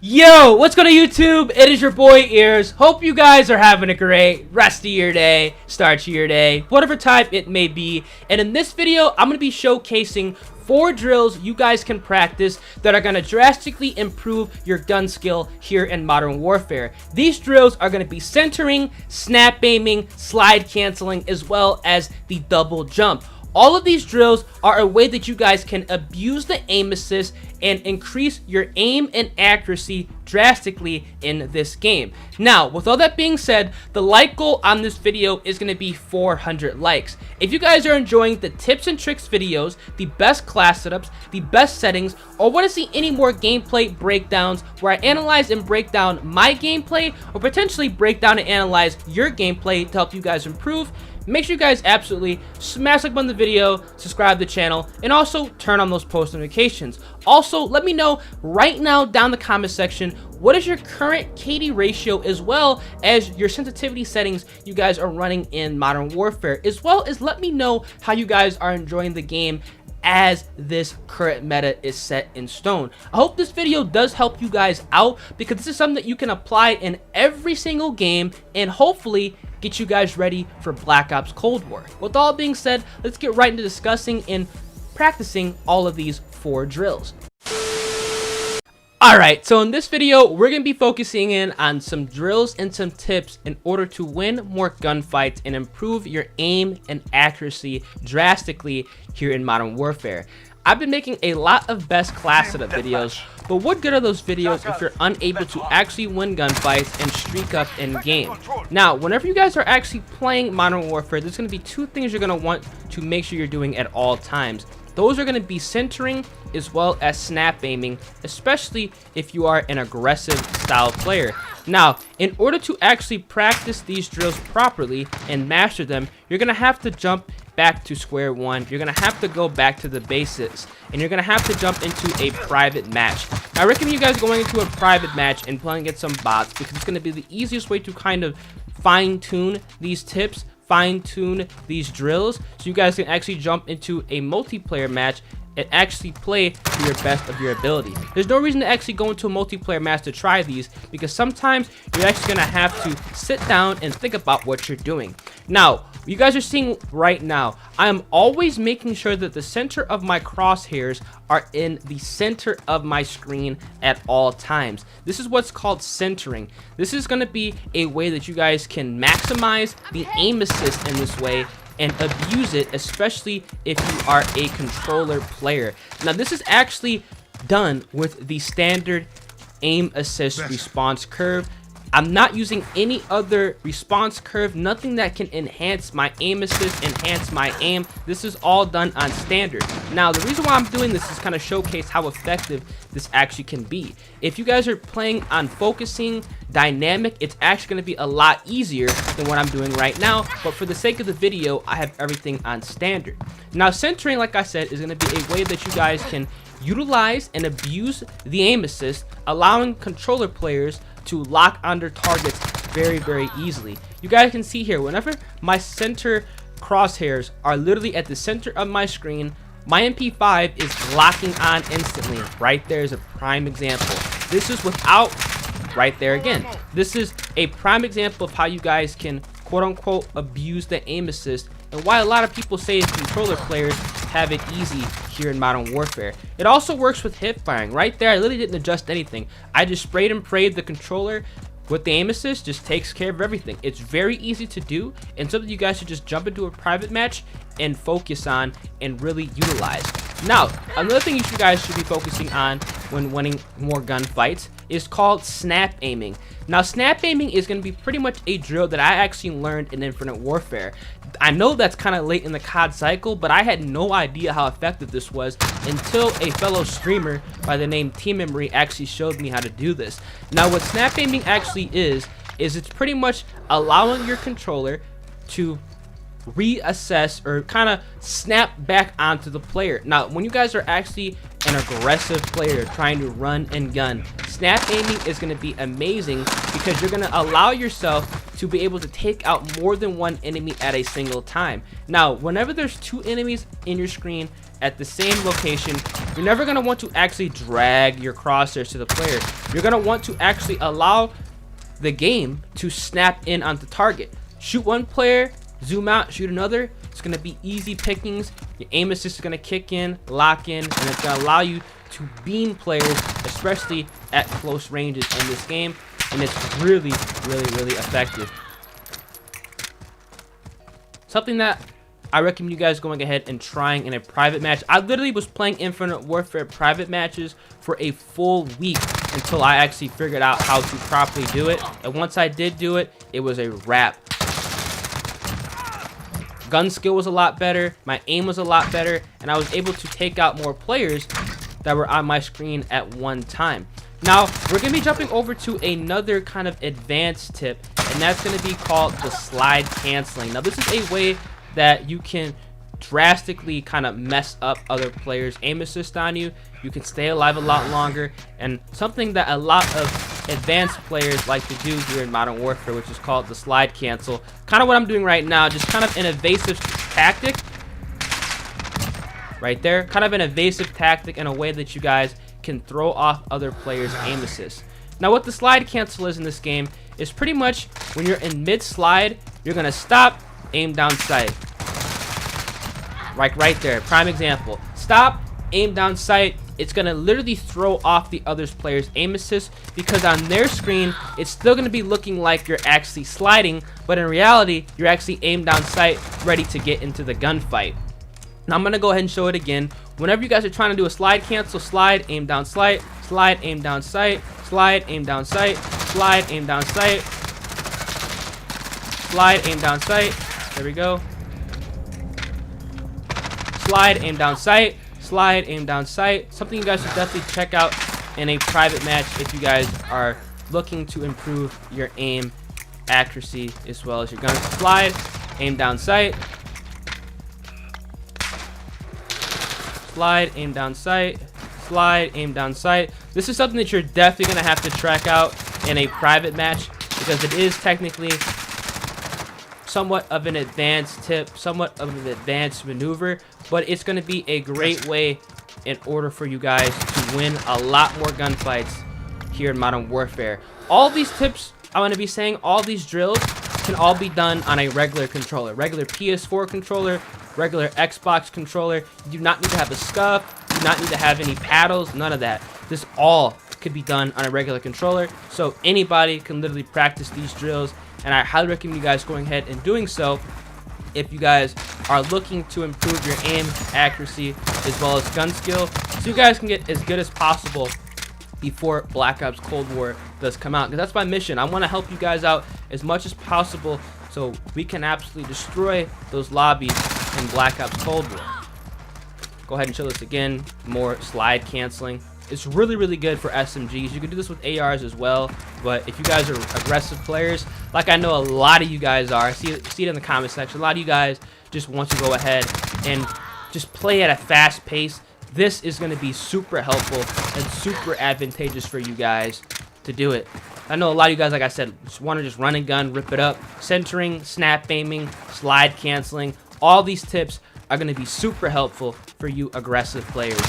Yo, what's going on YouTube? It is your boy Ears. Hope you guys are having a great rest of your day, start to your day, whatever type it may be. And in this video, I'm going to be showcasing 4 drills you guys can practice that are going to drastically improve your gun skill here in Modern Warfare. These drills are going to be centering, snap aiming, slide canceling, as well as the double jump. All of these drills are a way that you guys can abuse the aim assist and increase your aim and accuracy drastically in this game. Now, with all that being said, the like goal on this video is going to be 400 likes. If you guys are enjoying the tips and tricks videos, the best class setups, the best settings, or want to see any more gameplay breakdowns where I analyze and break down my gameplay or potentially break down and analyze your gameplay to help you guys improve, make sure you guys absolutely smash like button on the video, subscribe to the channel, and also turn on those post notifications. Also, let me know right now down in the comment section, what is your current KD ratio as well as your sensitivity settings you guys are running in Modern Warfare, as well as let me know how you guys are enjoying the game as this current meta is set in stone. I hope this video does help you guys out because this is something that you can apply in every single game and hopefully get you guys ready for Black Ops Cold War. With all being said, let's get right into discussing and practicing all of these 4 drills. Alright, so in this video, we're going to be focusing in on some drills and some tips in order to win more gunfights and improve your aim and accuracy drastically here in Modern Warfare. I've been making a lot of best class setup videos, but what good are those videos if you're unable to actually win gunfights and streak up in game? Now, whenever you guys are actually playing Modern Warfare, there's going to be 2 things you're going to want to make sure you're doing at all times. Those are going to be centering as well as snap aiming, especially if you are an aggressive style player. Now, in order to actually practice these drills properly and master them, you're going to have to jump back to square one. You're going to have to go back to the basics, and you're going to have to jump into a private match. Now, I recommend you guys going into a private match and playing against some bots because it's going to be the easiest way to kind of fine-tune these tips, fine-tune these drills, so you guys can actually jump into a multiplayer match and actually play to your best of your ability. There's no reason to actually go into a multiplayer match to try these because sometimes you're actually going to have to sit down and think about what you're doing. Now, you guys are seeing right now, I am always making sure that the center of my crosshairs are in the center of my screen at all times. This is what's called centering. This is going to be a way that you guys can maximize the aim assist in this way and abuse it, especially if you are a controller player. Now, this is actually done with the standard aim assist response curve. I'm not using any other response curve, nothing that can enhance my aim assist, enhance my aim. This is all done on standard. Now, the reason why I'm doing this is kind of showcase how effective this actually can be. If you guys are playing on focusing dynamic, it's actually going to be a lot easier than what I'm doing right now, but for the sake of the video, I have everything on standard. Now, centering, like I said, is going to be a way that you guys can utilize and abuse the aim assist, allowing controller players to lock under targets very, very easily. You guys can see here, whenever my center crosshairs are literally at the center of my screen, my MP5 is locking on instantly. Right there is a prime example. This is without, right there again. This is a prime example of how you guys can quote-unquote abuse the aim assist and why a lot of people say controller players have it easy here in Modern Warfare. It also works with hip firing. Right there, I literally didn't adjust anything. I just sprayed and prayed the controller with the aim assist, just takes care of everything. It's very easy to do and something you guys should just jump into a private match and focus on and really utilize. Now, another thing you guys should be focusing on when winning more gunfights is called snap aiming. Now, snap aiming is going to be pretty much a drill that I actually learned in Infinite Warfare. I know that's kind of late in the COD cycle, but I had no idea how effective this was until a fellow streamer by the name Team Memory actually showed me how to do this. Now, what snap aiming actually is it's pretty much allowing your controller to reassess or kind of snap back onto the player. Now, when you guys are actually an aggressive player trying to run and gun, snap aiming is going to be amazing because you're going to allow yourself to be able to take out more than one enemy at a single time. Now, whenever there's two enemies in your screen at the same location, you're never going to want to actually drag your crosshairs to the player. You're going to want to actually allow the game to snap in on the target. Shoot one player, zoom out, shoot another. It's going to be easy pickings. Your aim assist is going to kick in, lock in, and it's going to allow you to beam players, especially at close ranges in this game. And it's really, really effective. Something that I recommend you guys going ahead and trying in a private match. I literally was playing Infinite Warfare private matches for a full week until I actually figured out how to properly do it. And once I did do it, it was a wrap. Gun skill was a lot better, my aim was a lot better, and I was able to take out more players that were on my screen at one time. Now, we're going to be jumping over to another kind of advanced tip, and that's going to be called the slide canceling. Now, this is a way that you can drastically kind of mess up other players' aim assist on you. You can stay alive a lot longer, and something that a lot of advanced players like to do here in Modern Warfare, which is called the slide cancel. Kind of what I'm doing right now, just kind of an evasive tactic. Right there, kind of an evasive tactic in a way that you guys can throw off other players' aim assists. Now, what the slide cancel is in this game is pretty much when you're in mid-slide, you're going to stop, aim down sight. Like right there, prime example. Stop, aim down sight. It's going to literally throw off the other player's aim assist because on their screen, it's still going to be looking like you're actually sliding, but in reality, you're actually aimed down sight, ready to get into the gunfight. Now, I'm going to go ahead and show it again. Whenever you guys are trying to do a slide cancel, slide, aim down sight, slide, aim down sight, slide, aim down sight, slide, aim down sight, slide, aim down sight. There we go. Slide, aim down sight, slide, aim down sight. Something you guys should definitely check out in a private match if you guys are looking to improve your aim accuracy as well as your gun. Slide, aim down sight, slide, aim down sight, slide, aim down sight. This is something that you're definitely going to have to track out in a private match because it is technically somewhat of an advanced tip, somewhat of an advanced maneuver, but it's going to be a great way in order for you guys to win a lot more gunfights here in Modern Warfare. All these tips I'm going to be saying, all these drills can all be done on a regular controller, regular PS4 controller, regular Xbox controller. You do not need to have a scuff, you do not need to have any paddles, none of that. This all could be done on a regular controller, so anybody can literally practice these drills, and I highly recommend you guys going ahead and doing so if you guys are looking to improve your aim accuracy as well as gun skill, so you guys can get as good as possible before Black Ops Cold War does come out, because that's my mission. I want to help you guys out as much as possible so we can absolutely destroy those lobbies in Black Ops Cold War. Go ahead and show this again. More slide canceling. It's really good for SMGs. You can do this with ARs as well, but if you guys are aggressive players, like I know a lot of you guys are, see it in the comment section, a lot of you guys just want to go ahead and just play at a fast pace. This is going to be super helpful and super advantageous for you guys to do it. I know a lot of you guys, like I said, just want to just run and gun, rip it up. Centering, snap aiming, slide canceling, all these tips are going to be super helpful for you aggressive players.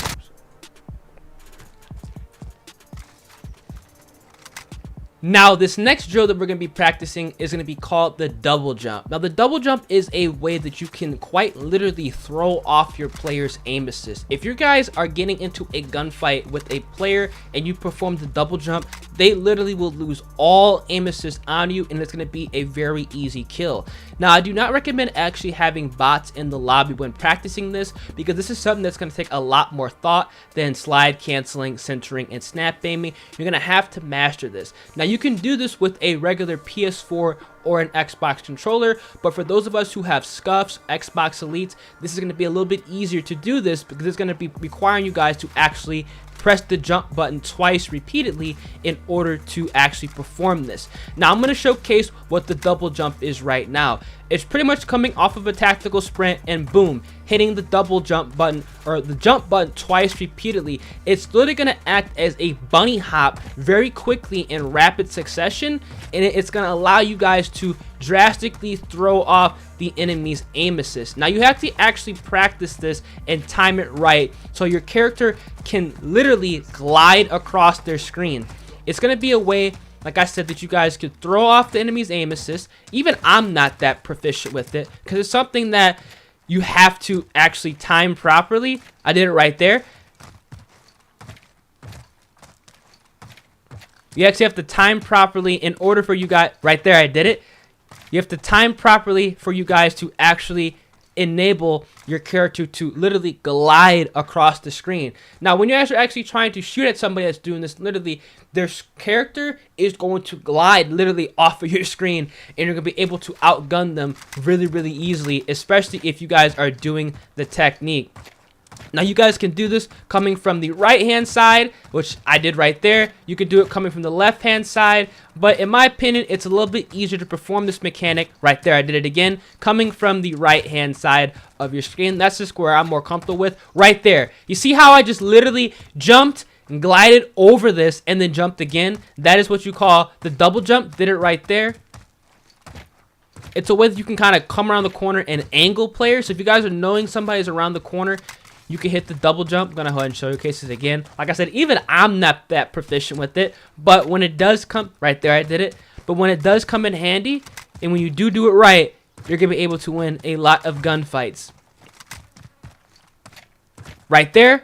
Now, this next drill that we're going to be practicing is going to be called the double jump. Now, the double jump is a way that you can quite literally throw off your player's aim assist. If you guys are getting into a gunfight with a player and you perform the double jump, they literally will lose all aim assist on you, and it's going to be a very easy kill. Now, I do not recommend actually having bots in the lobby when practicing this, because this is something that's going to take a lot more thought than slide canceling, centering, and snap aiming. You're going to have to master this. Now, you can do this with a regular PS4 or an Xbox controller. But for those of us who have scuffs, Xbox Elites, this is going to be a little bit easier to do this, because it's going to be requiring you guys to actually press the jump button twice repeatedly in order to actually perform this. Now I'm going to showcase what the double jump is right now. It's pretty much coming off of a tactical sprint and boom, hitting the double jump button, or the jump button, twice repeatedly. It's literally going to act as a bunny hop very quickly in rapid succession, and it's going to allow you guys to drastically throw off the enemy's aim assist. Now you have to actually practice this and time it right so your character can literally glide across their screen. It's going to be a way, like I said, that you guys could throw off the enemy's aim assist. Even I'm not that proficient with it, because it's something that you have to actually time properly. I did it right there. You actually have to time properly in order for you guys, right there I did it. You have to time properly for you guys to actually enable your character to literally glide across the screen. Now, when you're actually trying to shoot at somebody that's doing this, literally, their character is going to glide literally off of your screen, and you're going to be able to outgun them really, really easily, especially if you guys are doing the technique. Now you guys can do this coming from the right hand side, which I did right there. You can do it coming from the left hand side, but in my opinion it's a little bit easier to perform this mechanic right there. I did it again, coming from the right hand side of your screen. That's just where I'm more comfortable with, right there. You see how I just literally jumped and glided over this and then jumped again? That is what you call the double jump. Did it right there. It's a way that you can kind of come around the corner and angle players. So if you guys are knowing somebody's around the corner, you can hit the double jump. I'm going to go ahead and showcase this again. Like I said, even I'm not that proficient with it, but when it does come, right there I did it, but when it does come in handy, and when you do it right, you're going to be able to win a lot of gunfights. Right there,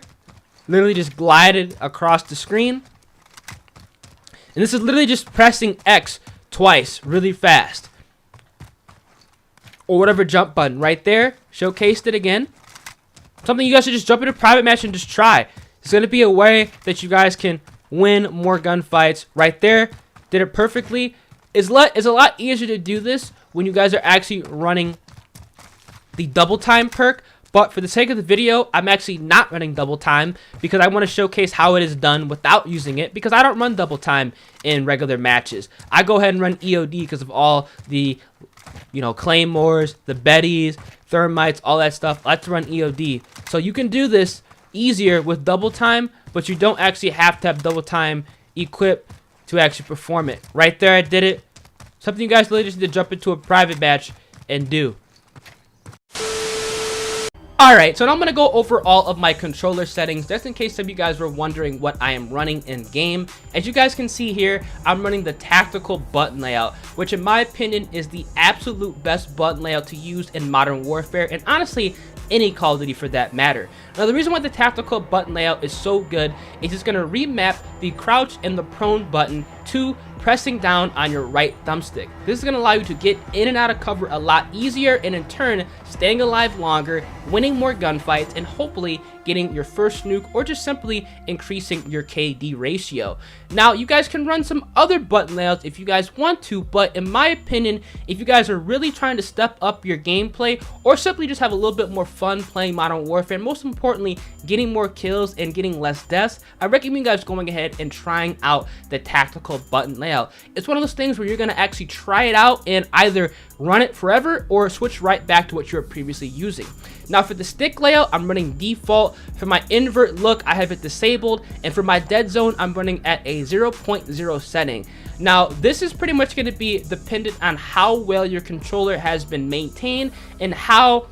literally just glided across the screen. And this is literally just pressing X twice really fast. Or whatever jump button right there. Showcased it again. Something you guys should just jump into a private match and just try. It's going to be a way that you guys can win more gunfights. Right there, did it perfectly. It's a lot easier to do this when you guys are actually running the double time perk. But for the sake of the video, I'm actually not running double time, because I want to showcase how it is done without using it, because I don't run double time in regular matches. I go ahead and run EOD because of all the, you know, claymores, the Bettys, thermites, all that stuff. I like to run EOD. So you can do this easier with double time, but you don't actually have to have double time equipped to actually perform it. Right there, I did it. Something you guys literally just need to jump into a private match and do. Alright, so now I'm going to go over all of my controller settings, just in case some of you guys were wondering what I am running in game. As you guys can see here, I'm running the tactical button layout, which in my opinion is the absolute best button layout to use in Modern Warfare, and honestly, any Call of Duty for that matter. Now the reason why the tactical button layout is so good is it's going to remap the crouch and the prone button to pressing down on your right thumbstick. This is going to allow you to get in and out of cover a lot easier, and in turn staying alive longer, winning more gunfights, and hopefully getting your first nuke, or just simply increasing your KD ratio. Now you guys can run some other button layouts if you guys want to, but in my opinion, if you guys are really trying to step up your gameplay, or simply just have a little bit more fun playing Modern Warfare, and most importantly getting more kills and getting less deaths, I recommend you guys going ahead and trying out the tactical button layout. It's one of those things where you're going to actually try it out and either run it forever or switch right back to what you were previously using. Now for the stick layout, I'm running default. For my invert look, I have it disabled, and for my dead zone, I'm running at a 0.0 setting. Now this is pretty much going to be dependent on how well your controller has been maintained and how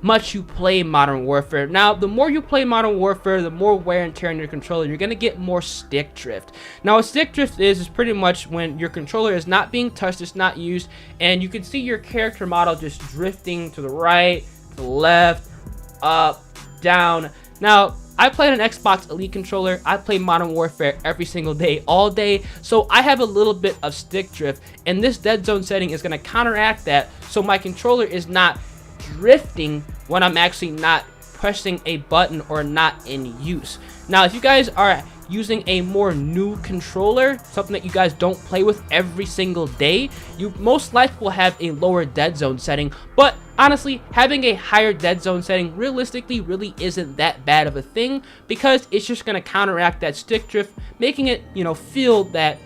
much you play Modern Warfare. Now the more you play Modern Warfare, the more wear and tear on your controller, you're going to get more stick drift. Now what stick drift is pretty much when your controller is not being touched, it's not used, and you can see your character model just drifting to the right, to the left, up, down. Now I play an Xbox Elite controller. I play Modern Warfare every single day, all day, so I have a little bit of stick drift, and this dead zone setting is going to counteract that, so my controller is not drifting when I'm actually not pressing a button or not in use. Now if you guys are using a more new controller, something that you guys don't play with every single day, you most likely will have a lower dead zone setting. But honestly, having a higher dead zone setting realistically really isn't that bad of a thing, because it's just going to counteract that stick drift, making it, feel that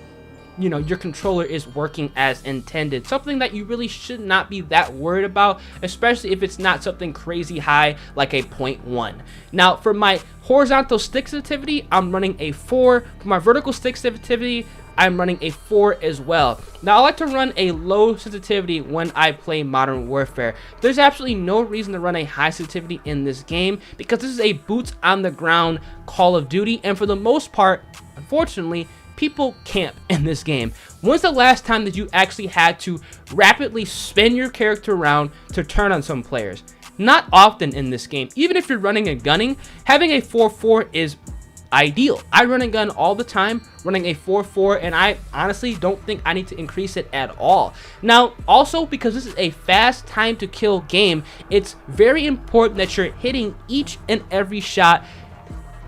your controller is working as intended. Something that you really should not be that worried about, especially if it's not something crazy high like a 0.1. Now, for my horizontal stick sensitivity, I'm running a 4. For my vertical stick sensitivity, I'm running a 4 as well. Now, I like to run a low sensitivity when I play Modern Warfare. There's absolutely no reason to run a high sensitivity in this game, because this is a boots on the ground Call of Duty, and for the most part, unfortunately, people camp in this game. When's the last time that you actually had to rapidly spin your character around to turn on some players? Not often in this game. Even if you're running and gunning, having a 4-4 is ideal. I run and gun all the time, running a 4-4, and I honestly don't think I need to increase it at all. Now, also, because this is a fast time to kill game, it's very important that you're hitting each and every shot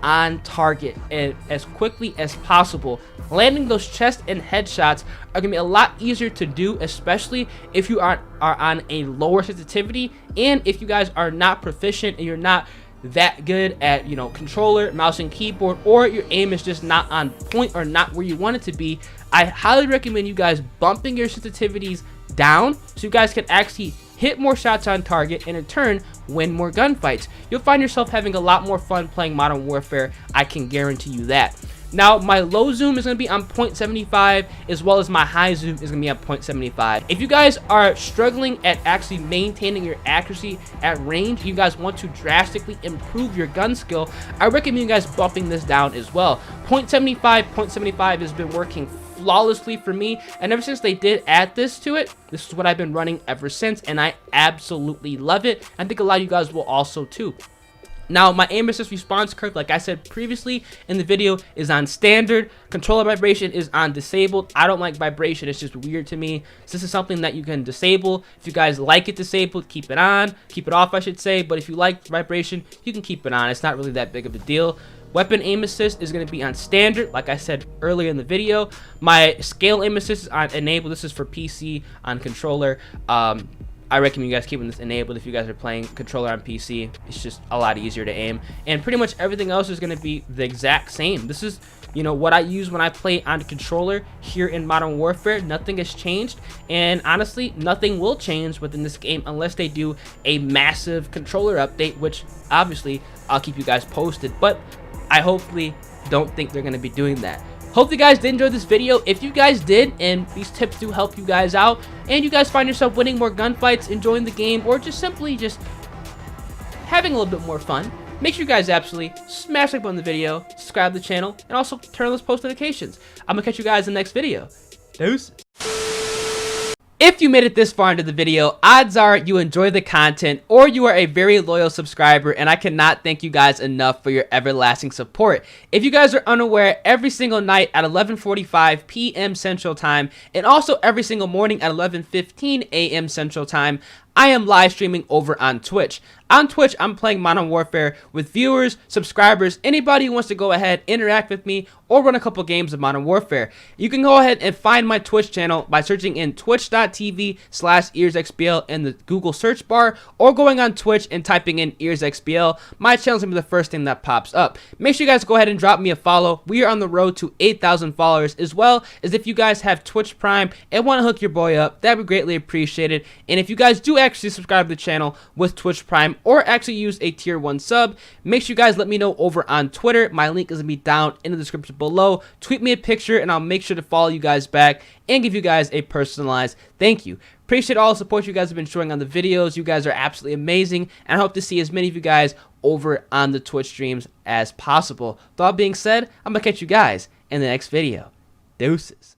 on target and as quickly as possible. Landing those chest and headshots are going to be a lot easier to do, especially if you are on a lower sensitivity, and if you guys are not proficient and you're not that good at controller, mouse, and keyboard, or your aim is just not on point or not where you want it to be. I highly recommend you guys bumping your sensitivities down so you guys can actually hit more shots on target and in turn win more gunfights. You'll find yourself having a lot more fun playing Modern Warfare, I can guarantee you that. Now, my low zoom is going to be on 0.75, as well as my high zoom is going to be on 0.75. If you guys are struggling at actually maintaining your accuracy at range, you guys want to drastically improve your gun skill, I recommend you guys bumping this down as well. 0.75 has been working flawlessly for me, and ever since they did add this to it, this is what I've been running ever since, and I absolutely love it. I think a lot of you guys will also too. Now, my aim assist response curve, like I said previously in the video, is on standard. Controller vibration is on disabled. I don't like vibration. It's just weird to me. So this is something that you can disable. If you guys like it disabled, keep it on. Keep it off, I should say. But if you like vibration, you can keep it on. It's not really that big of a deal. Weapon aim assist is going to be on standard, like I said earlier in the video. My scale aim assist is on enable. This is for PC on controller. I recommend you guys keeping this enabled if you guys are playing controller on PC. It's just a lot easier to aim. And pretty much everything else is going to be the exact same. This is, what I use when I play on the controller here in Modern Warfare. Nothing has changed. And honestly, nothing will change within this game unless they do a massive controller update, which obviously I'll keep you guys posted. But I hopefully don't think they're going to be doing that. Hope you guys did enjoy this video. If you guys did, and these tips do help you guys out, and you guys find yourself winning more gunfights, enjoying the game, or just simply having a little bit more fun, make sure you guys absolutely smash like button on the video, subscribe to the channel, and also turn on those post notifications. I'm gonna catch you guys in the next video. Deuces. If you made it this far into the video, odds are you enjoy the content or you are a very loyal subscriber, and I cannot thank you guys enough for your everlasting support. If you guys are unaware, every single night at 11:45 p.m. Central Time, and also every single morning at 11:15 a.m. Central Time, I am live streaming over on Twitch. On Twitch, I'm playing Modern Warfare with viewers, subscribers, anybody who wants to go ahead, interact with me, or run a couple games of Modern Warfare. You can go ahead and find my Twitch channel by searching in twitch.tv/earsxbl in the Google search bar, or going on Twitch and typing in earsxbl. My channel's gonna be the first thing that pops up. Make sure you guys go ahead and drop me a follow. We are on the road to 8,000 followers, as well as if you guys have Twitch Prime and want to hook your boy up, that'd be greatly appreciated. And if you guys do actually subscribe to the channel with Twitch Prime, or actually use a tier 1 sub, make sure you guys let me know over on Twitter. My link is gonna be down in the description below. Tweet me a picture and I'll make sure to follow you guys back and give you guys a personalized thank you. Appreciate all the support you guys have been showing on the videos. You guys are absolutely amazing, and I hope to see as many of you guys over on the Twitch streams as possible. With all being said, I'm gonna catch you guys in the next video. Deuces.